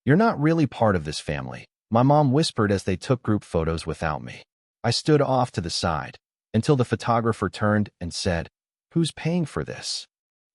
"You're not really part of this family," my mom whispered as they took group photos without me. I stood off to the side until the photographer turned and said, "Who's paying for this?"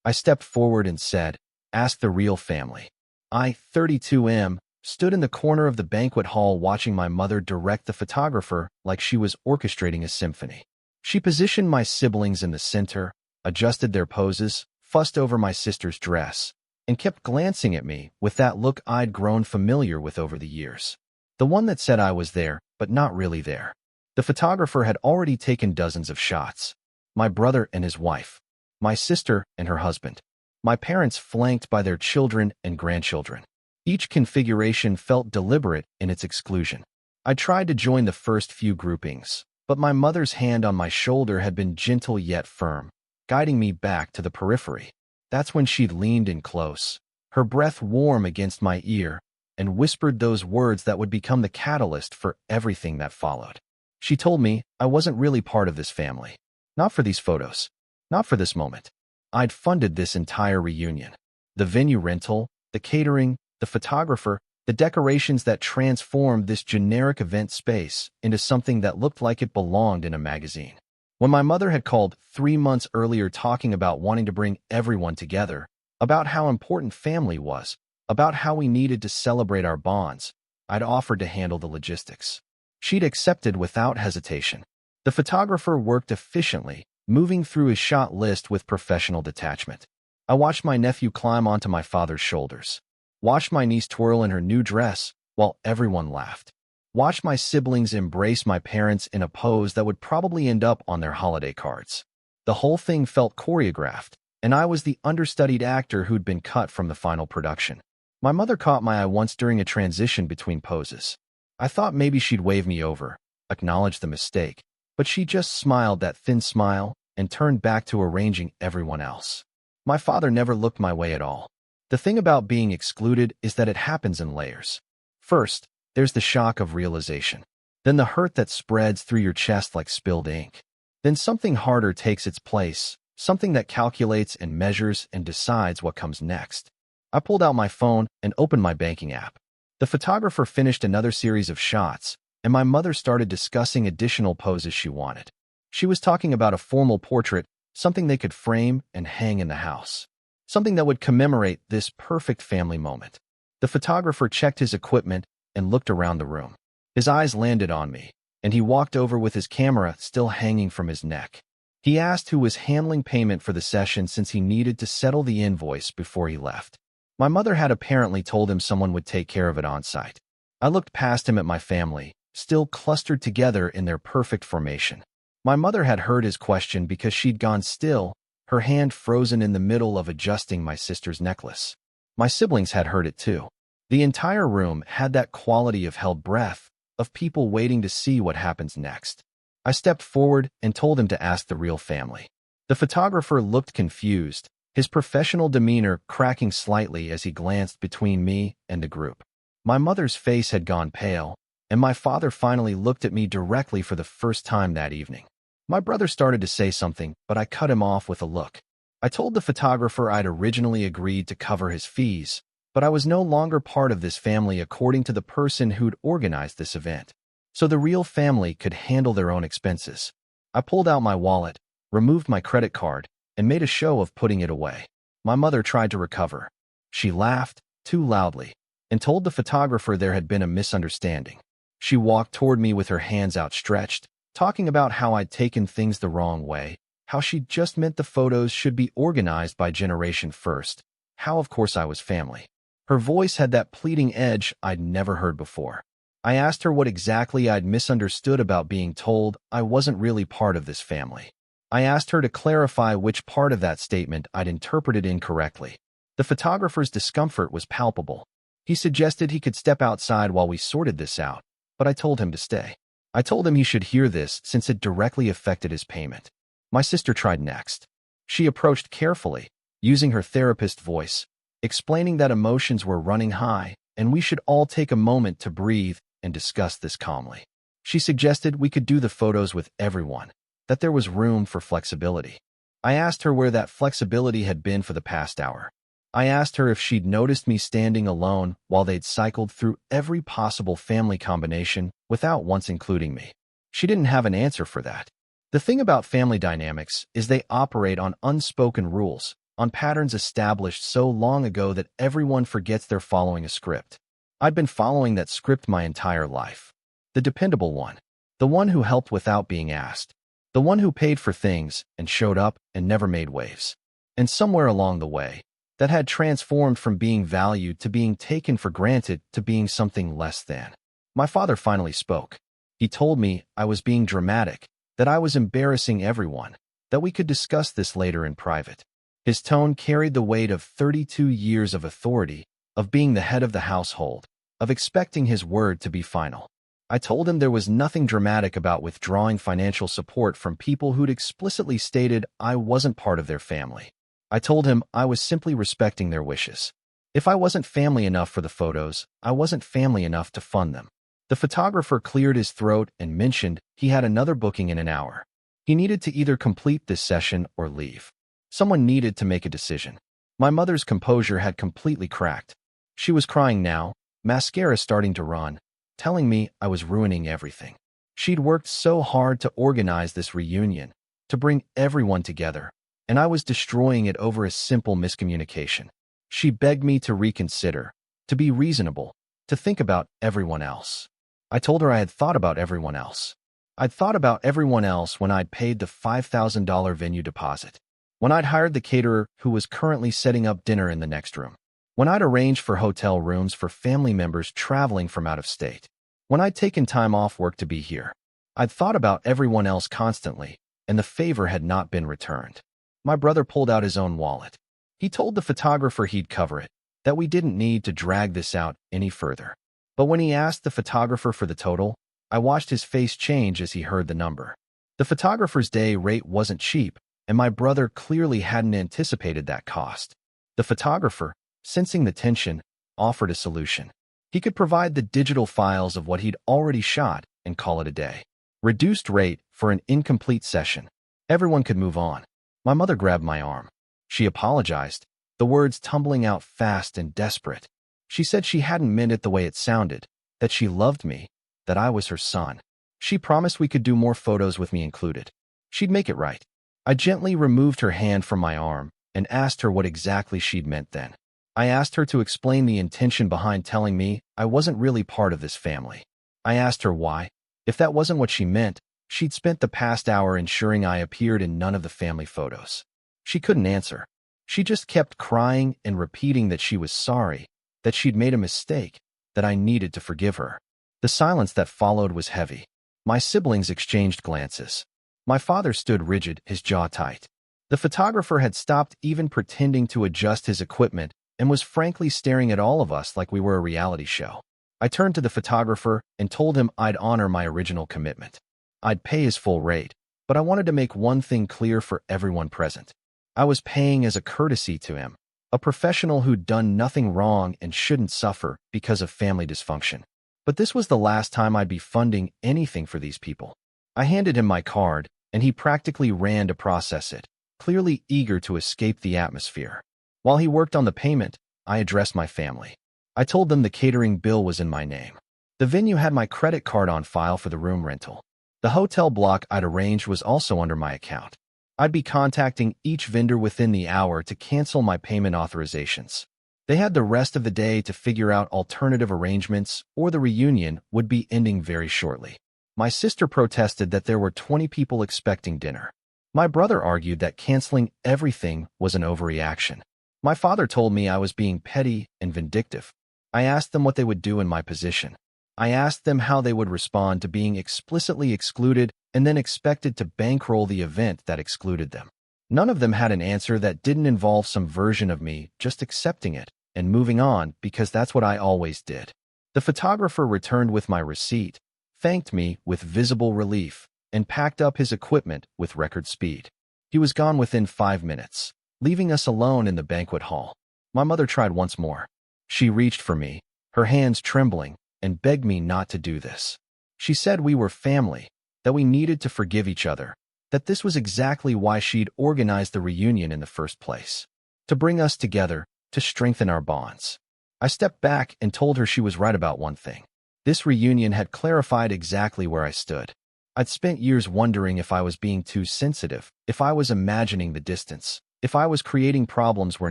I stepped forward and said, "Ask the real family." I, 32M, stood in the corner of the banquet hall watching my mother direct the photographer like she was orchestrating a symphony. She positioned my siblings in the center, adjusted their poses, fussed over my sister's dress, and kept glancing at me with that look I'd grown familiar with over the years. The one that said I was there, but not really there. The photographer had already taken dozens of shots. My brother and his wife. My sister and her husband. My parents flanked by their children and grandchildren. Each configuration felt deliberate in its exclusion. I tried to join the first few groupings, but my mother's hand on my shoulder had been gentle yet firm, guiding me back to the periphery. That's when she'd leaned in close, her breath warm against my ear, and whispered those words that would become the catalyst for everything that followed. She told me I wasn't really part of this family. Not for these photos. Not for this moment. I'd funded this entire reunion. The venue rental, the catering, the photographer, the decorations that transformed this generic event space into something that looked like it belonged in a magazine. When my mother had called 3 months earlier talking about wanting to bring everyone together, about how important family was, about how we needed to celebrate our bonds, I'd offered to handle the logistics. She'd accepted without hesitation. The photographer worked efficiently, moving through his shot list with professional detachment. I watched my nephew climb onto my father's shoulders. Watched my niece twirl in her new dress while everyone laughed. Watched my siblings embrace my parents in a pose that would probably end up on their holiday cards. The whole thing felt choreographed, and I was the understudied actor who'd been cut from the final production. My mother caught my eye once during a transition between poses. I thought maybe she'd wave me over, acknowledge the mistake, but she just smiled that thin smile and turned back to arranging everyone else. My father never looked my way at all. The thing about being excluded is that it happens in layers. First, there's the shock of realization. Then the hurt that spreads through your chest like spilled ink. Then something harder takes its place, something that calculates and measures and decides what comes next. I pulled out my phone and opened my banking app. The photographer finished another series of shots, and my mother started discussing additional poses she wanted. She was talking about a formal portrait, something they could frame and hang in the house. Something that would commemorate this perfect family moment. The photographer checked his equipment and looked around the room. His eyes landed on me, and he walked over with his camera still hanging from his neck. He asked who was handling payment for the session since he needed to settle the invoice before he left. My mother had apparently told him someone would take care of it on site. I looked past him at my family, still clustered together in their perfect formation. My mother had heard his question because she'd gone still, her hand frozen in the middle of adjusting my sister's necklace. My siblings had heard it too. The entire room had that quality of held breath, of people waiting to see what happens next. I stepped forward and told him to ask the real family. The photographer looked confused, his professional demeanor cracking slightly as he glanced between me and the group. My mother's face had gone pale, and my father finally looked at me directly for the first time that evening. My brother started to say something, but I cut him off with a look. I told the photographer I'd originally agreed to cover his fees, but I was no longer part of this family according to the person who'd organized this event. So the real family could handle their own expenses. I pulled out my wallet, removed my credit card, and made a show of putting it away. My mother tried to recover. She laughed, too loudly, and told the photographer there had been a misunderstanding. She walked toward me with her hands outstretched, talking about how I'd taken things the wrong way, how she'd just meant the photos should be organized by generation first, how of course I was family. Her voice had that pleading edge I'd never heard before. I asked her what exactly I'd misunderstood about being told I wasn't really part of this family. I asked her to clarify which part of that statement I'd interpreted incorrectly. The photographer's discomfort was palpable. He suggested he could step outside while we sorted this out, but I told him to stay. I told him he should hear this since it directly affected his payment. My sister tried next. She approached carefully, using her therapist voice, explaining that emotions were running high and we should all take a moment to breathe and discuss this calmly. She suggested we could do the photos with everyone, that there was room for flexibility. I asked her where that flexibility had been for the past hour. I asked her if she'd noticed me standing alone while they'd cycled through every possible family combination without once including me. She didn't have an answer for that. The thing about family dynamics is they operate on unspoken rules, on patterns established so long ago that everyone forgets they're following a script. I'd been following that script my entire life. The dependable one. The one who helped without being asked. The one who paid for things and showed up and never made waves. And somewhere along the way, that had transformed from being valued to being taken for granted to being something less than. My father finally spoke. He told me I was being dramatic, that I was embarrassing everyone, that we could discuss this later in private. His tone carried the weight of 32 years of authority, of being the head of the household, of expecting his word to be final. I told him there was nothing dramatic about withdrawing financial support from people who'd explicitly stated I wasn't part of their family. I told him I was simply respecting their wishes. If I wasn't family enough for the photos, I wasn't family enough to fund them. The photographer cleared his throat and mentioned he had another booking in an hour. He needed to either complete this session or leave. Someone needed to make a decision. My mother's composure had completely cracked. She was crying now, mascara starting to run, telling me I was ruining everything. She'd worked so hard to organize this reunion, to bring everyone together, and I was destroying it over a simple miscommunication. She begged me to reconsider, to be reasonable, to think about everyone else. I told her I had thought about everyone else. I'd thought about everyone else when I'd paid the $5,000 venue deposit, when I'd hired the caterer who was currently setting up dinner in the next room, when I'd arranged for hotel rooms for family members traveling from out of state, when I'd taken time off work to be here. I'd thought about everyone else constantly, and the favor had not been returned. My brother pulled out his own wallet. He told the photographer he'd cover it, that we didn't need to drag this out any further. But when he asked the photographer for the total, I watched his face change as he heard the number. The photographer's day rate wasn't cheap, and my brother clearly hadn't anticipated that cost. The photographer, sensing the tension, offered a solution. He could provide the digital files of what he'd already shot and call it a day. Reduced rate for an incomplete session. Everyone could move on. My mother grabbed my arm. She apologized, the words tumbling out fast and desperate. She said she hadn't meant it the way it sounded, that she loved me, that I was her son. She promised we could do more photos with me included. She'd make it right. I gently removed her hand from my arm and asked her what exactly she'd meant then. I asked her to explain the intention behind telling me I wasn't really part of this family. I asked her why. If that wasn't what she meant, she'd spent the past hour ensuring I appeared in none of the family photos. She couldn't answer. She just kept crying and repeating that she was sorry, that she'd made a mistake, that I needed to forgive her. The silence that followed was heavy. My siblings exchanged glances. My father stood rigid, his jaw tight. The photographer had stopped even pretending to adjust his equipment and was frankly staring at all of us like we were a reality show. I turned to the photographer and told him I'd honor my original commitment. I'd pay his full rate, but I wanted to make one thing clear for everyone present. I was paying as a courtesy to him, a professional who'd done nothing wrong and shouldn't suffer because of family dysfunction. But this was the last time I'd be funding anything for these people. I handed him my card, and he practically ran to process it, clearly eager to escape the atmosphere. While he worked on the payment, I addressed my family. I told them the catering bill was in my name. The venue had my credit card on file for the room rental. The hotel block I'd arranged was also under my account. I'd be contacting each vendor within the hour to cancel my payment authorizations. They had the rest of the day to figure out alternative arrangements, or the reunion would be ending very shortly. My sister protested that there were 20 people expecting dinner. My brother argued that canceling everything was an overreaction. My father told me I was being petty and vindictive. I asked them what they would do in my position. I asked them how they would respond to being explicitly excluded and then expected to bankroll the event that excluded them. None of them had an answer that didn't involve some version of me just accepting it and moving on because that's what I always did. The photographer returned with my receipt, thanked me with visible relief, and packed up his equipment with record speed. He was gone within 5 minutes, leaving us alone in the banquet hall. My mother tried once more. She reached for me, her hands trembling, and begged me not to do this. She said we were family, that we needed to forgive each other, that this was exactly why she'd organized the reunion in the first place. To bring us together, to strengthen our bonds. I stepped back and told her she was right about one thing. This reunion had clarified exactly where I stood. I'd spent years wondering if I was being too sensitive, if I was imagining the distance, if I was creating problems where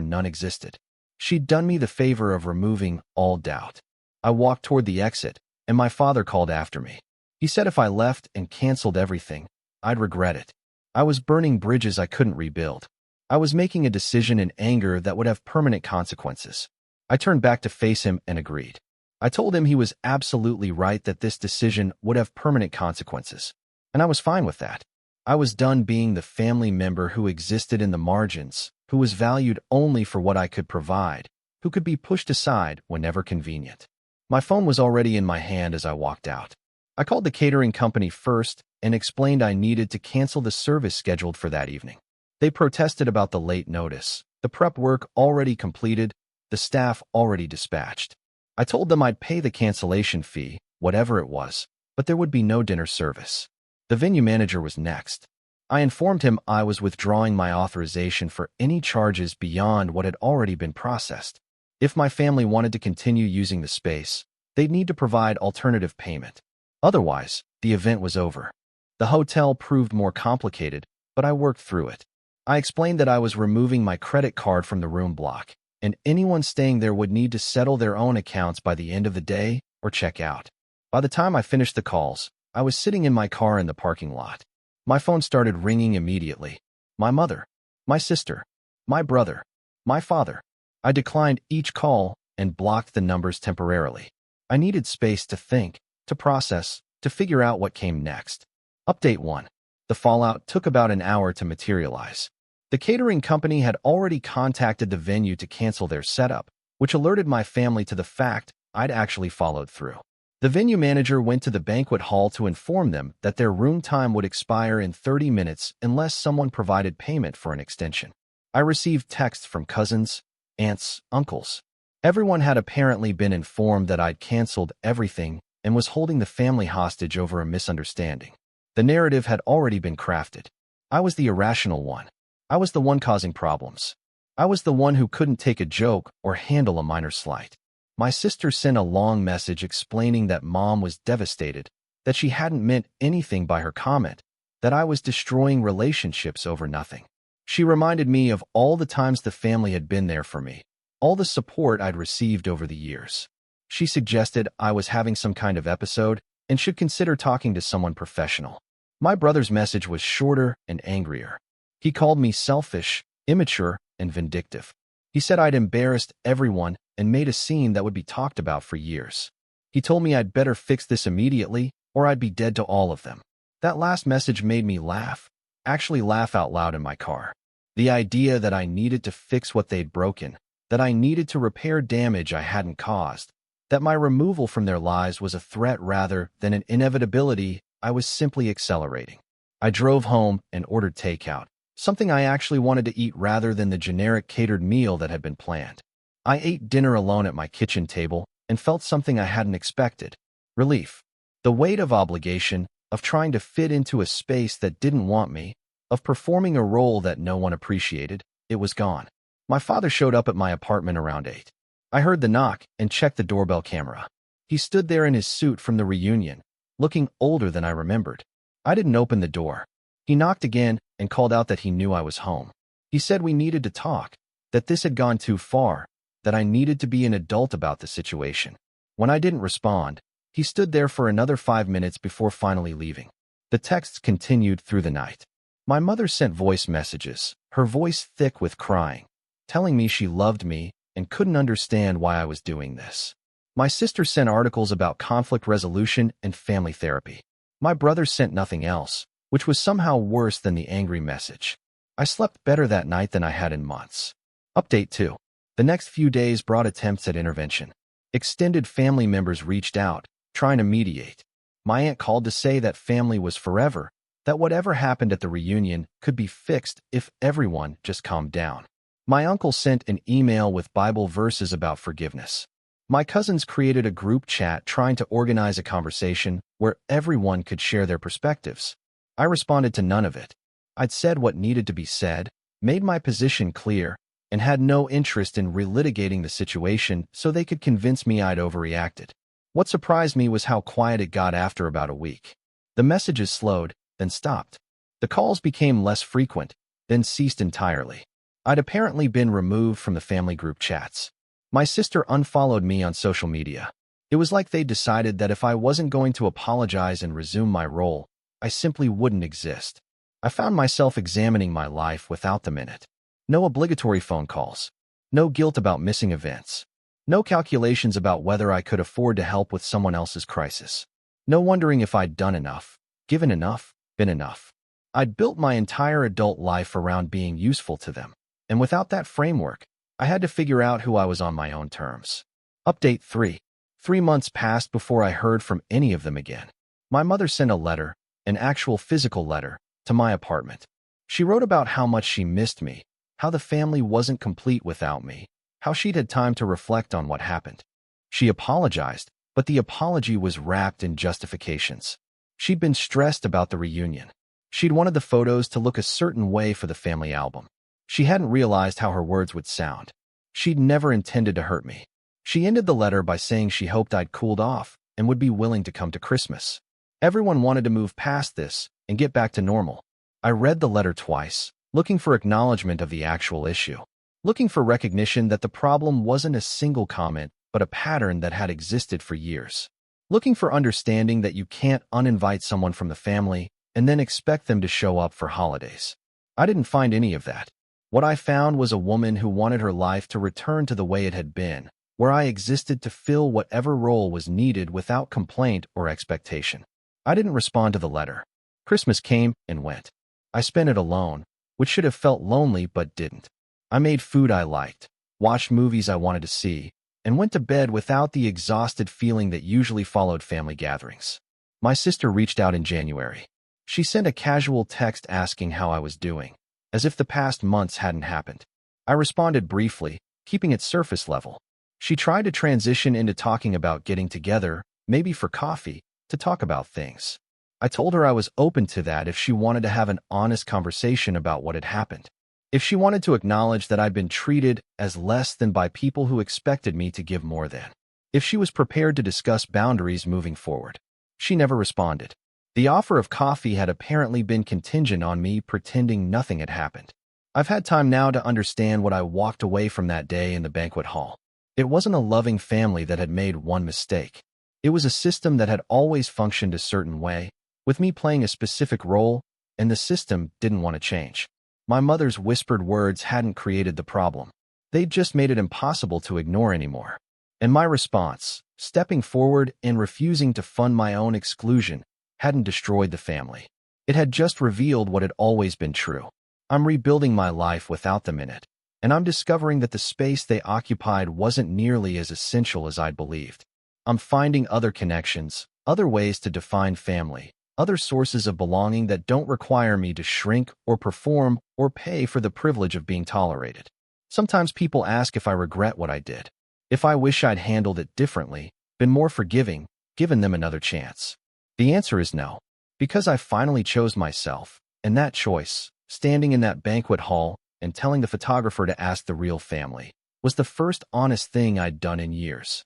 none existed. She'd done me the favor of removing all doubt. I walked toward the exit, and my father called after me. He said if I left and canceled everything, I'd regret it. I was burning bridges I couldn't rebuild. I was making a decision in anger that would have permanent consequences. I turned back to face him and agreed. I told him he was absolutely right that this decision would have permanent consequences, and I was fine with that. I was done being the family member who existed in the margins, who was valued only for what I could provide, who could be pushed aside whenever convenient. My phone was already in my hand as I walked out. I called the catering company first and explained I needed to cancel the service scheduled for that evening. They protested about the late notice, the prep work already completed, the staff already dispatched. I told them I'd pay the cancellation fee, whatever it was, but there would be no dinner service. The venue manager was next. I informed him I was withdrawing my authorization for any charges beyond what had already been processed. If my family wanted to continue using the space, they'd need to provide alternative payment. Otherwise, the event was over. The hotel proved more complicated, but I worked through it. I explained that I was removing my credit card from the room block, and anyone staying there would need to settle their own accounts by the end of the day or check out. By the time I finished the calls, I was sitting in my car in the parking lot. My phone started ringing immediately. My mother, my sister, my brother, my father. I declined each call and blocked the numbers temporarily. I needed space to think, to process, to figure out what came next. Update 1. The fallout took about an hour to materialize. The catering company had already contacted the venue to cancel their setup, which alerted my family to the fact I'd actually followed through. The venue manager went to the banquet hall to inform them that their room time would expire in 30 minutes unless someone provided payment for an extension. I received texts from cousins, aunts, uncles. Everyone had apparently been informed that I'd canceled everything and was holding the family hostage over a misunderstanding. The narrative had already been crafted. I was the irrational one. I was the one causing problems. I was the one who couldn't take a joke or handle a minor slight. My sister sent a long message explaining that Mom was devastated, that she hadn't meant anything by her comment, that I was destroying relationships over nothing. She reminded me of all the times the family had been there for me, all the support I'd received over the years. She suggested I was having some kind of episode and should consider talking to someone professional. My brother's message was shorter and angrier. He called me selfish, immature, and vindictive. He said I'd embarrassed everyone and made a scene that would be talked about for years. He told me I'd better fix this immediately or I'd be dead to all of them. That last message made me laugh, actually laugh out loud in my car. The idea that I needed to fix what they'd broken, that I needed to repair damage I hadn't caused, that my removal from their lives was a threat rather than an inevitability, I was simply accelerating. I drove home and ordered takeout, something I actually wanted to eat rather than the generic catered meal that had been planned. I ate dinner alone at my kitchen table and felt something I hadn't expected. Relief. The weight of obligation, of trying to fit into a space that didn't want me, of performing a role that no one appreciated, it was gone. My father showed up at my apartment around 8. I heard the knock and checked the doorbell camera. He stood there in his suit from the reunion, looking older than I remembered. I didn't open the door. He knocked again and called out that he knew I was home. He said we needed to talk, that this had gone too far, that I needed to be an adult about the situation. When I didn't respond, he stood there for another 5 minutes before finally leaving. The texts continued through the night. My mother sent voice messages, her voice thick with crying, telling me she loved me and couldn't understand why I was doing this. My sister sent articles about conflict resolution and family therapy. My brother sent nothing else, which was somehow worse than the angry message. I slept better that night than I had in months. Update 2. The next few days brought attempts at intervention. Extended family members reached out, trying to mediate. My aunt called to say that family was forever, that whatever happened at the reunion could be fixed if everyone just calmed down. My uncle sent an email with Bible verses about forgiveness. My cousins created a group chat trying to organize a conversation where everyone could share their perspectives. I responded to none of it. I'd said what needed to be said, made my position clear, and had no interest in relitigating the situation so they could convince me I'd overreacted. What surprised me was how quiet it got after about a week. The messages slowed, then stopped. The calls became less frequent, then ceased entirely. I'd apparently been removed from the family group chats. My sister unfollowed me on social media. It was like they decided that if I wasn't going to apologize and resume my role, I simply wouldn't exist. I found myself examining my life without them in it. No obligatory phone calls. No guilt about missing events. No calculations about whether I could afford to help with someone else's crisis. No wondering if I'd done enough, given enough, been enough. I'd built my entire adult life around being useful to them, and without that framework, I had to figure out who I was on my own terms. Update 3. 3 months passed before I heard from any of them again. My mother sent a letter, an actual physical letter, to my apartment. She wrote about how much she missed me, how the family wasn't complete without me, how she'd had time to reflect on what happened. She apologized, but the apology was wrapped in justifications. She'd been stressed about the reunion. She'd wanted the photos to look a certain way for the family album. She hadn't realized how her words would sound. She'd never intended to hurt me. She ended the letter by saying she hoped I'd cooled off and would be willing to come to Christmas. Everyone wanted to move past this and get back to normal. I read the letter twice, looking for acknowledgement of the actual issue, looking for recognition that the problem wasn't a single comment, but a pattern that had existed for years, looking for understanding that you can't uninvite someone from the family and then expect them to show up for holidays. I didn't find any of that. What I found was a woman who wanted her life to return to the way it had been, where I existed to fill whatever role was needed without complaint or expectation. I didn't respond to the letter. Christmas came and went. I spent it alone, which should have felt lonely but didn't. I made food I liked, watched movies I wanted to see, and went to bed without the exhausted feeling that usually followed family gatherings. My sister reached out in January. She sent a casual text asking how I was doing, as if the past months hadn't happened. I responded briefly, keeping it surface level. She tried to transition into talking about getting together, maybe for coffee, to talk about things. I told her I was open to that if she wanted to have an honest conversation about what had happened. If she wanted to acknowledge that I'd been treated as less than by people who expected me to give more than. If she was prepared to discuss boundaries moving forward. She never responded. The offer of coffee had apparently been contingent on me pretending nothing had happened. I've had time now to understand what I walked away from that day in the banquet hall. It wasn't a loving family that had made one mistake. It was a system that had always functioned a certain way, with me playing a specific role, and the system didn't want to change. My mother's whispered words hadn't created the problem. They'd just made it impossible to ignore anymore. And my response, stepping forward and refusing to fund my own exclusion, hadn't destroyed the family. It had just revealed what had always been true. I'm rebuilding my life without them in it, and I'm discovering that the space they occupied wasn't nearly as essential as I'd believed. I'm finding other connections, other ways to define family, other sources of belonging that don't require me to shrink or perform or pay for the privilege of being tolerated. Sometimes people ask if I regret what I did, if I wish I'd handled it differently, been more forgiving, given them another chance. The answer is no, because I finally chose myself, and that choice, standing in that banquet hall and telling the photographer to ask the real family, was the first honest thing I'd done in years.